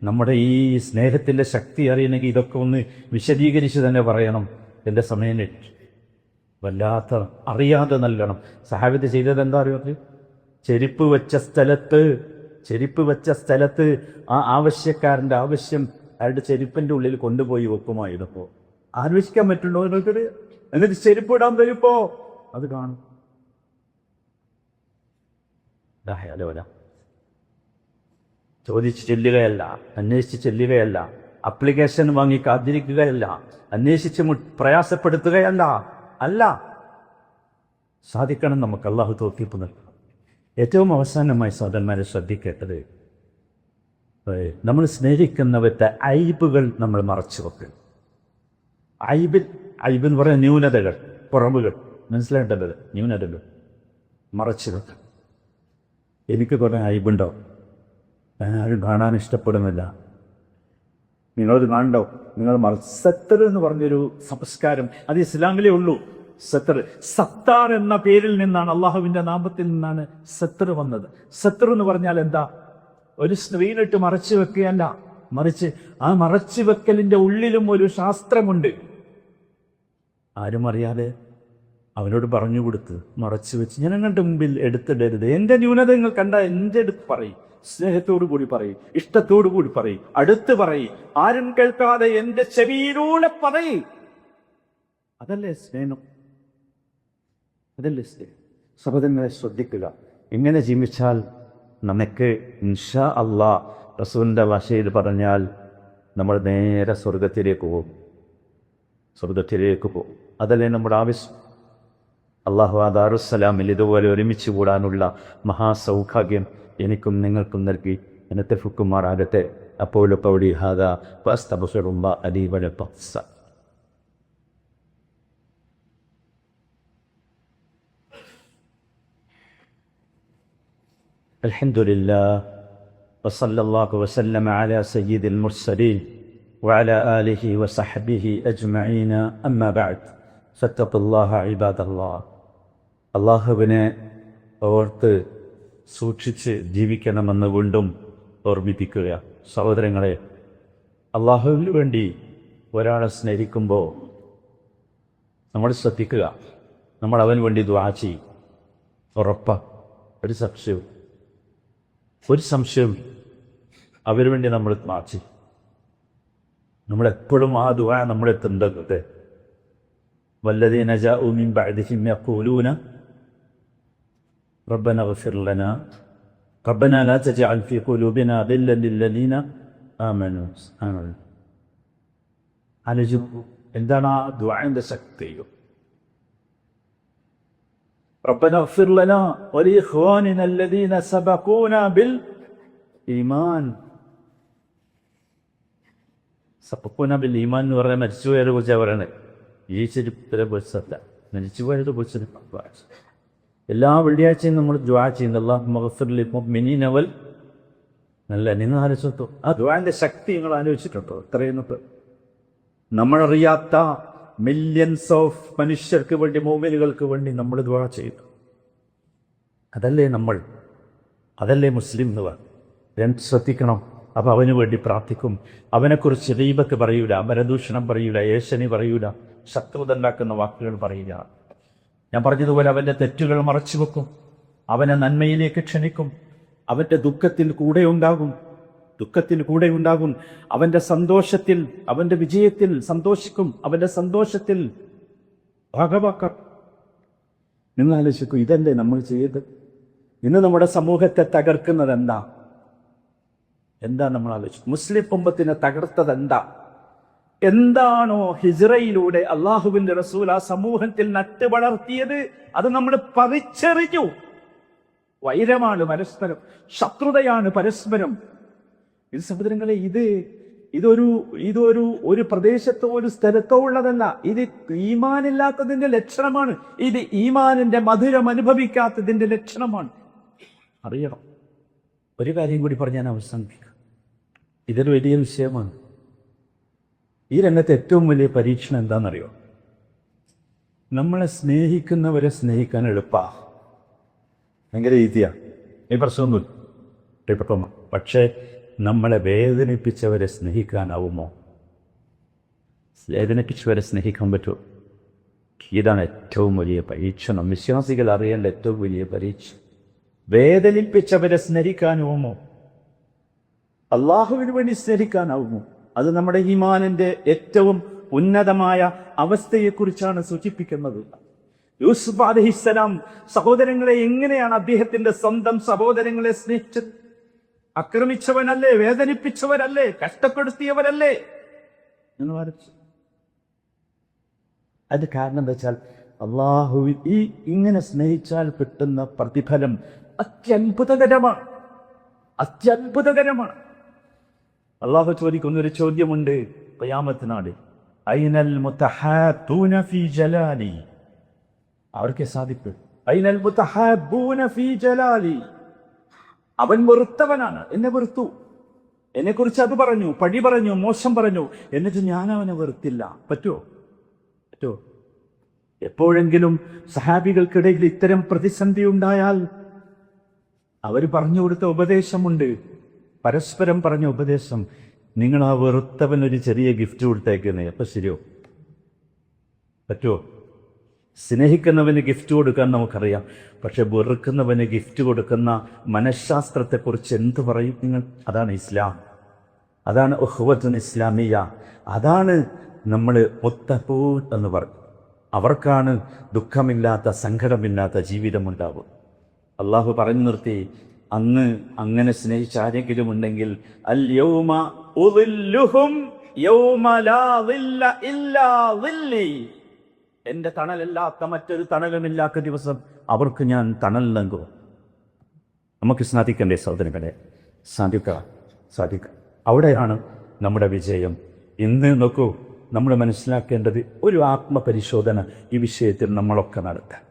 നമ്മുടെ ഈ സ്നേഹത്തിൻ്റെ ശക്തി അറിയണമെങ്കിൽ ഇതൊക്കെ ഒന്ന് വിശദീകരിച്ച് തന്നെ പറയണം. എൻ്റെ സമയം വല്ലാത്ത അറിയാതെ നൽകണം. സഹാബത്ത് ചെയ്തത് എന്താ അറിയാത്ത, ചെരുപ്പ് വെച്ച സ്ഥലത്ത് ആ ആവശ്യക്കാരൻ്റെ ആവശ്യം അയാളുടെ ചെരുപ്പിൻ്റെ ഉള്ളിൽ കൊണ്ടുപോയി വെക്കുമായിരുന്നു. ആലോചിക്കാൻ പറ്റുണ്ടോ എന്നൊക്കെ? എന്നിട്ട് ചെരുപ്പ് ഇടാൻ വരുമ്പോ അത് കാണും. ചോദിച്ച് ചെല്ലുകയല്ല, അന്വേഷിച്ച് ചെല്ലുകയല്ല, അപ്ലിക്കേഷൻ വാങ്ങി കാത്തിരിക്കുകയല്ല, അന്വേഷിച്ച് പ്രയാസപ്പെടുത്തുകയല്ല. സാധിക്കണം നമുക്ക്. അള്ളാഹു തൗഫീഖ് നൽകണം. ഏറ്റവും അവസാനമായി സഹോദരന്മാരെ ശ്രദ്ധിക്കേണ്ടത്, നമ്മൾ സ്നേഹിക്കുന്നവരുടെ ഐബുകൾ നമ്മൾ മറച്ചു വെക്കണം. ഐബ് എന്ന് പറയുന്ന ന്യൂനതകൾ, കുറവുകൾ, മനസ്സിലാക്കേണ്ടത് ന്യൂനതകൾ മറച്ചു വെക്കണം. എനിക്ക് കുറേ ഐബുണ്ടോ, ആരും കാണാൻ ഇഷ്ടപ്പെടുന്നില്ല, നിങ്ങളത് കാണണ്ടോ, നിങ്ങൾ സത്തർ എന്ന് പറഞ്ഞൊരു സംസ്കാരം അത് ഇസ്ലാമിലേ ഉള്ളൂ. സത്താർ എന്ന പേരിൽ നിന്നാണ്, അള്ളാഹുവിൻ്റെ നാമത്തിൽ നിന്നാണ് സത്തർ വന്നത്. സത്തർ എന്ന് പറഞ്ഞാൽ എന്താ? ഒരു സ്ക്രീനിട്ട് മറച്ചു വെക്കുകയല്ല, മറിച്ച് ആ മറച്ചു വെക്കലിൻ്റെ ഉള്ളിലും ഒരു ശാസ്ത്രമുണ്ട്. ആരും അറിയാതെ അവനോട് പറഞ്ഞു കൊടുത്ത് മറച്ചു വെച്ച്, ഞാൻ അങ്ങോട്ട് മുമ്പിൽ എടുത്തിടരുത്. എൻ്റെ ന്യൂനത നിങ്ങൾ കണ്ട എൻ്റെ അടുത്ത് പറയും, സ്നേഹത്തോടു കൂടി പറയും, ഇഷ്ടത്തോടു കൂടി പറയും, അടുത്ത് പറയും, ആരും കേൾക്കാതെ എൻ്റെ ചെവിയിലൂടെ പറയും. അതല്ലേ സ്നേഹം, അതല്ലേ സ്നേഹം. സഹോദരങ്ങളെ ശ്രദ്ധിക്കുക. ഇങ്ങനെ ജീവിച്ചാൽ നമുക്ക് ഇൻഷാ അല്ലാഹ് റസൂലിൻ്റെ ഭാഷയിൽ പറഞ്ഞാൽ നമ്മൾ നേരെ സ്വർഗത്തിലേക്ക് പോകും. അതല്ലേ നമ്മുടെ ആവശ്യം. അള്ളാഹു ആ ദാറുസ്സലാമിൽ ഇതുപോലെ ഒരുമിച്ച് കൂടാനുള്ള മഹാസൗഭാഗ്യം എനിക്കും നിങ്ങൾക്കും നൽകി എന്നെത്തിഫുക്കുമാറാകട്ടെ. അപ്പോൾ പൗടി ഹാദാ ഫസ്തഗ്ഫിറുല്ലാഹ ലീ വലക്കും. الحمد لله وصلى الله وسلم على سيد المرسلين وعلى آله وصحبه أجمعين أما بعد فاتقوا الله عباد الله. അള്ളാഹുവിനെ ഓർത്ത് സൂക്ഷിച്ച് ജീവിക്കണമെന്ന് വീണ്ടും ഓർമ്മിപ്പിക്കുക. സഹോദരങ്ങളെ, അള്ളാഹുവിന് വേണ്ടി ഒരാളെ സ്നേഹിക്കുമ്പോൾ നമ്മൾ ശ്രദ്ധിക്കുക, നമ്മൾ അവന് വേണ്ടി ദുആ ചെയ്യും. ഉറപ്പാ, ഒരു സംശയവും അവന് വേണ്ടി നമ്മൾ ദുആ ചെയ്യും. നമ്മളെപ്പോഴും ആ ദുആ നമ്മളെത്തുന്നത് വല്ലദീന ജാഉ മിൻ ബഅദിഹിം യഖൂലൂന റബ്ബന ഇഗ്ഫിർ ലനാ റബ്ബന ലാ തജ്അൽ ഫീ ഖുലൂബിനാ ഗില്ലൻ ലില്ലദീന ആമനൂ. ആലോചിക്കൂ, എന്താണ് ആ ദുആന്റെ ശക്തി. റബ്ബന ഇഗ്ഫിർ ലനാ വലിഇഖ്വാനിനാ അല്ലദീന സബഖൂനാ ബിൽ ഈമാൻ. സബഖൂനാ ബിൽ ഈമാൻ എന്ന് പറഞ്ഞാൽ മരിച്ചുപോയവരെ കുറിച്ചാണ് പറയണത്. ജീവിച്ചിരിപ്പവരെ കുറിച്ചല്ല, മരിച്ചുപോയവരെ കുറിച്ച്. എല്ലാ വെള്ളിയാഴ്ചയും നമ്മൾ ദുആ ചെയ്യുന്നത് അല്ലാഹുമ്മ ഇഗ്ഫിർ ലിൽ മുഅ്മിനീന വൽ, നല്ല നിങ്ങൾ ആലോചിച്ചു ആ ദുആന്റെ ശക്തി നിങ്ങൾ ആലോചിച്ചിട്ടുണ്ടോ? ഇത്രയും നമ്മളറിയാത്ത മില്യൺസ് ഓഫ് മനുഷ്യർക്ക് വേണ്ടി, മുഅ്മിനുകൾക്ക് വേണ്ടി നമ്മൾ ദുആ ചെയ്തു. അതല്ലേ മുസ്ലിം എന്ന് പറഞ്ഞു. ശ്രദ്ധിക്കണം. അപ്പം അവന് വേണ്ടി പ്രാർത്ഥിക്കും. അവനെക്കുറിച്ച് ഗീബത്ത് പറയൂല, പരദൂഷണം പറയൂല, ഏഷണി പറയൂല, ശത്രുത ഉണ്ടാക്കുന്ന വാക്കുകൾ പറയില്ല. ഞാൻ പറഞ്ഞതുപോലെ അവൻ്റെ തെറ്റുകൾ മറച്ചു വെക്കും, അവനെ നന്മയിലേക്ക് ക്ഷണിക്കും, അവൻ്റെ ദുഃഖത്തിൽ കൂടെ ഉണ്ടാകും, അവൻ്റെ സന്തോഷത്തിൽ, അവൻ്റെ വിജയത്തിൽ സന്തോഷിക്കും, അവൻ്റെ സന്തോഷത്തിൽ ഭാഗവാക്കാം. നിങ്ങൾ ആലോചിക്കും, ഇതല്ലേ നമ്മൾ ചെയ്ത് ഇന്ന് നമ്മുടെ സമൂഹത്തെ തകർക്കുന്നത് എന്താ നമ്മൾ ആലോചിക്കും. മുസ്ലിം ഉമ്മത്തിനെ തകർത്തത് എന്താണോ ഹിജ്റയിലൂടെ അള്ളാഹുവിന്റെ റസൂൽ ആ സമൂഹത്തിൽ നട്ട് വളർത്തിയത്, അത് നമ്മൾ പറിച്ചെറിഞ്ഞു. വൈരമാണ് പരസ്പരം, ശത്രുതയാണ് പരസ്പരം. ഇത് സഹോദരങ്ങളെ, ഇതൊരു പ്രദേശത്തോ ഒരു സ്ഥലത്തോ ഉള്ളതല്ല. ഇത് ഈമാനില്ലാത്തതിന്റെ ലക്ഷണമാണ്. ഇത് ഈമാനിന്റെ മധുരം അനുഭവിക്കാത്തതിന്റെ ലക്ഷണമാണ്. അറിയണം. ഒരു കാര്യം കൂടി പറഞ്ഞ് ഞാൻ അവസാനിപ്പിക്കാം. ഇതൊരു വലിയ വിഷയമാണ്. ഈ രംഗത്ത് ഏറ്റവും വലിയ പരീക്ഷണം എന്താണെന്നറിയോ? നമ്മളെ സ്നേഹിക്കുന്നവരെ സ്നേഹിക്കാൻ എളുപ്പമാണ്, ഭയങ്കര ഈസിയാണ്, ഈ പ്രശ്നമൊന്നുമില്ല. പക്ഷേ നമ്മളെ വേദനിപ്പിച്ചവരെ സ്നേഹിക്കാനാവുമോ? വേദനിപ്പിച്ചവരെ സ്നേഹിക്കാൻ പറ്റുമോ? ഇതാണ് ഏറ്റവും വലിയ പരീക്ഷണം. വിശ്വാസികൾ അറിയേണ്ട ഏറ്റവും വലിയ പരീക്ഷ. വേദനിപ്പിച്ചവരെ സ്നേഹിക്കാനാവുമോ? അള്ളാഹുവിന് വേണ്ടി സ്നേഹിക്കാനാവുമോ? അത് നമ്മുടെ ഈമാനിന്റെ ഏറ്റവും ഉന്നതമായ അവസ്ഥയെക്കുറിച്ചാണ് സൂചിപ്പിക്കുന്നത്. യൂസുഫ് അലൈഹിസ്സലാം സഹോദരങ്ങളെ എങ്ങനെയാണ് അദ്ദേഹത്തിന്റെ സ്വന്തം സഹോദരങ്ങളെ സ്നേഹിച്ചത്? ആക്രമിച്ചവനല്ലേ, വേദനിപ്പിച്ചവരല്ലേ, കഷ്ടപ്പെടുത്തിയവരല്ലേ എന്ന് പറഞ്ഞു. അതിന്റെ കാരണം എന്താ വെച്ചാൽ അള്ളാഹുവിൽ ഇങ്ങനെ സ്നേഹിച്ചാൽ കിട്ടുന്ന പ്രതിഫലം അത്യത്ഭുതകരമാണ്. അള്ളാഹു ചോദിക്കുന്ന ഒരു ചോദ്യമുണ്ട് ഖിയാമത്ത് നാളിൽ, ഐനൽ മുതഹാബൂന ഫീ ജലാലി. അവർക്ക് സാധിക്കും. ഐനൽ മുതഹാബൂന ഫീ ജലാലി. അവൻ വെറുത്തവനാണ്, എന്നെ വെറുത്തു, എന്നെക്കുറിച്ച് അത് പറഞ്ഞു, പഴി പറഞ്ഞു, മോശം പറഞ്ഞു, എന്നിട്ട് ഞാൻ അവനെ വെറുത്തില്ല. പറ്റുമോ? എപ്പോഴെങ്കിലും സഹാബികൾക്കിടയിൽ ഇത്തരം പ്രതിസന്ധി ഉണ്ടായാൽ അവർ പറഞ്ഞു കൊടുത്ത ഉപദേശമുണ്ട്, പരസ്പരം പറഞ്ഞ ഉപദേശം. നിങ്ങൾ ആ വെറുത്തവനൊരു ചെറിയ ഗിഫ്റ്റ് കൊടുത്തേക്കുന്നേ, അപ്പം ശരിയോ? പറ്റുമോ? സ്നേഹിക്കുന്നവന് ഗിഫ്റ്റ് കൊടുക്കാൻ നമുക്കറിയാം, പക്ഷെ വെറുക്കുന്നവന് ഗിഫ്റ്റ് കൊടുക്കുന്ന മനഃശാസ്ത്രത്തെക്കുറിച്ച് എന്ത് പറയും നിങ്ങൾ? അതാണ് ഇസ്ലാം, അതാണ് ഉഖ്വത്തുൻ ഇസ്ലാമിയ, അതാണ് നമ്മൾ മുത്തഖൂൻ എന്ന് പറയും. അവർക്കാണ് ദുഃഖമില്ലാത്ത, സങ്കടമില്ലാത്ത ജീവിതമുണ്ടാവും. അള്ളാഹു പറഞ്ഞു നിർത്തി, അന്ന് അങ്ങനെ സ്നേഹിച്ച ആരെങ്കിലും ഉണ്ടെങ്കിൽ അൽ യൗമ ഉദില്ലുഹും യൗമ ലാ ദില്ല ഇല്ലാ ദില്ലി. എന്റെ തണലല്ലാത്ത മറ്റൊരു തണലുമില്ലാത്ത ദിവസം അവർക്ക് ഞാൻ തണൽ നൽകും. നമുക്ക് സാധിക്കണ്ടേ സഹോദരങ്ങളെ? സാധിക്കുക. അവിടെയാണ് നമ്മുടെ വിജയം. ഇന്ന് നോക്കൂ, നമ്മൾ മനസ്സിലാക്കേണ്ടത് ഒരു ആത്മപരിശോധന ഈ വിഷയത്തിൽ നമ്മളൊക്കെ നടത്താം.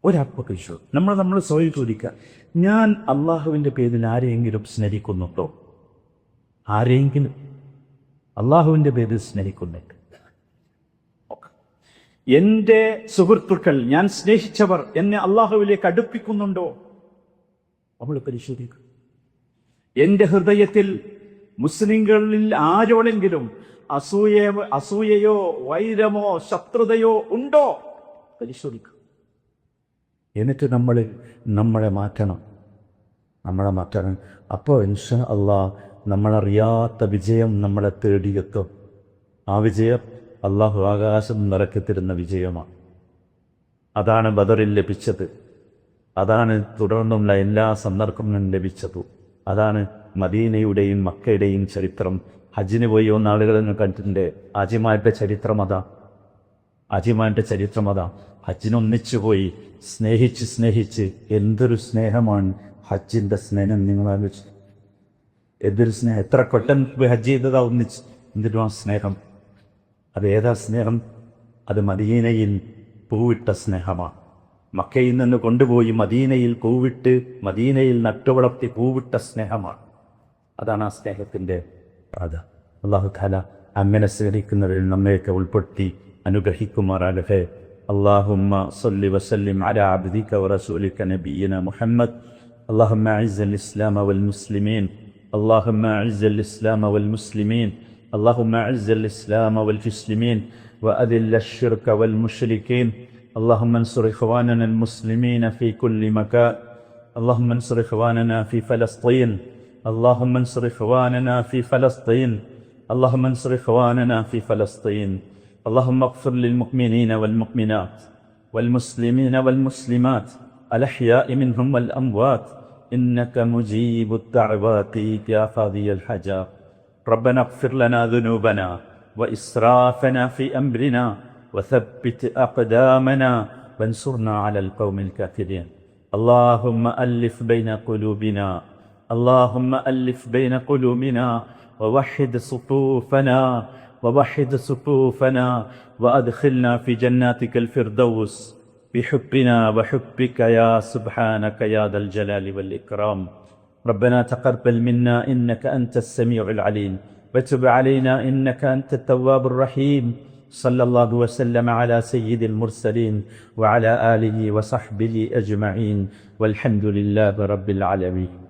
ഒരാത്മപരിശോധന നമ്മൾ സ്വയം ചോദിക്കുക, ഞാൻ അള്ളാഹുവിൻ്റെ പേരിൽ ആരെയെങ്കിലും സ്നേഹിക്കുന്നുണ്ടോ? ആരെയെങ്കിലും അള്ളാഹുവിൻ്റെ പേരിൽ സ്നേഹിക്കുന്നുണ്ട്. എൻ്റെ സുഹൃത്തുക്കൾ, ഞാൻ സ്നേഹിച്ചവർ എന്നെ അള്ളാഹുവിലേക്ക് അടുപ്പിക്കുന്നുണ്ടോ? നമ്മൾ പരിശോധിക്കും. എൻ്റെ ഹൃദയത്തിൽ മുസ്ലിങ്ങളിൽ ആരോടെങ്കിലും അസൂയയോ വൈരമോ ശത്രുതയോ ഉണ്ടോ? പരിശോധിക്കും. എന്നിട്ട് നമ്മളെ മാറ്റണം. അപ്പോൾ ഇൻഷാ അള്ളാഹ് നമ്മളറിയാത്ത വിജയം നമ്മളെ തേടിയെത്തും. ആ വിജയം അള്ളാഹു ആകാശം നിറക്കി തരുന്ന വിജയമാണ്. അതാണ് ബദറിൽ ലഭിച്ചത്. അതാണ് തുടർന്നുള്ള എല്ലാ സന്ദർഭങ്ങളും ലഭിച്ചത്. അതാണ് മദീനയുടെയും മക്കയുടെയും ചരിത്രം. ഹജ്ജിന് പോയി വന്ന ആളുകൾ കണ്ടിട്ടുണ്ട്. ആജിമാരുടെ ചരിത്രം അതാ. ഹജ്ജിനൊന്നിച്ചു പോയി സ്നേഹിച്ച് എന്തൊരു സ്നേഹമാണ് ഹജ്ജിൻ്റെ സ്നേഹം. നിങ്ങൾ ആലോചിച്ചു, എന്തൊരു സ്നേഹം. എത്ര കൊട്ടൻ ഹജ്ജ് ചെയ്തതാ ഒന്നിച്ച്. എന്തിനും ആ സ്നേഹം. അതേതാ സ്നേഹം? അത് മദീനയിൽ പൂവിട്ട സ്നേഹമാണ്. മക്കയിൽ നിന്ന് കൊണ്ടുപോയി മദീനയിൽ പൂവിട്ട്, മദീനയിൽ നട്ടുവളർത്തി പൂവിട്ട സ്നേഹമാണ്. അതാണ് ആ സ്നേഹത്തിൻ്റെ പാത. അല്ലാഹു തആല അങ്ങനെ സ്നേഹിക്കുന്നവരിൽ നമ്മയൊക്കെ ഉൾപ്പെടുത്തി അനുഗ്രഹിക്കുമാറാകട്ടെ. اللهم صل وسلم على عبدك ورسولك نبينا محمد. اللهم أعز الإسلام والمسلمين. اللهم أعز الإسلام والمسلمين. اللهم أعز الإسلام والمسلمين وأذل الشرك والمشركين. اللهم انصر إخواننا المسلمين في كل مكان. اللهم انصر إخواننا في فلسطين. اللهم انصر إخواننا في فلسطين. اللهم انصر إخواننا في فلسطين. اللهم اغفر للمؤمنين والمؤمنات والمسلمين والمسلمات الأحياء منهم والأموات إنك مجيب الدعوات يا قاضي الحاجات. ربنا اغفر لنا ذنوبنا وإسرافنا في أمرنا وثبت أقدامنا وانصرنا على القوم الكافرين. اللهم ألف بين قلوبنا. اللهم ألف بين قلوبنا ووحد صفوفنا وأدخلنا في جناتك الفردوس بحبنا وحبك يا سبحانك يا ذا الجلال والإكرام. ربنا تقبل منا إنك أنت السميع العليم وتب علينا إنك أنت التواب الرحيم. صلى الله وسلم على سيد المرسلين وعلى آله وصحبه أجمعين والحمد لله رب العالمين.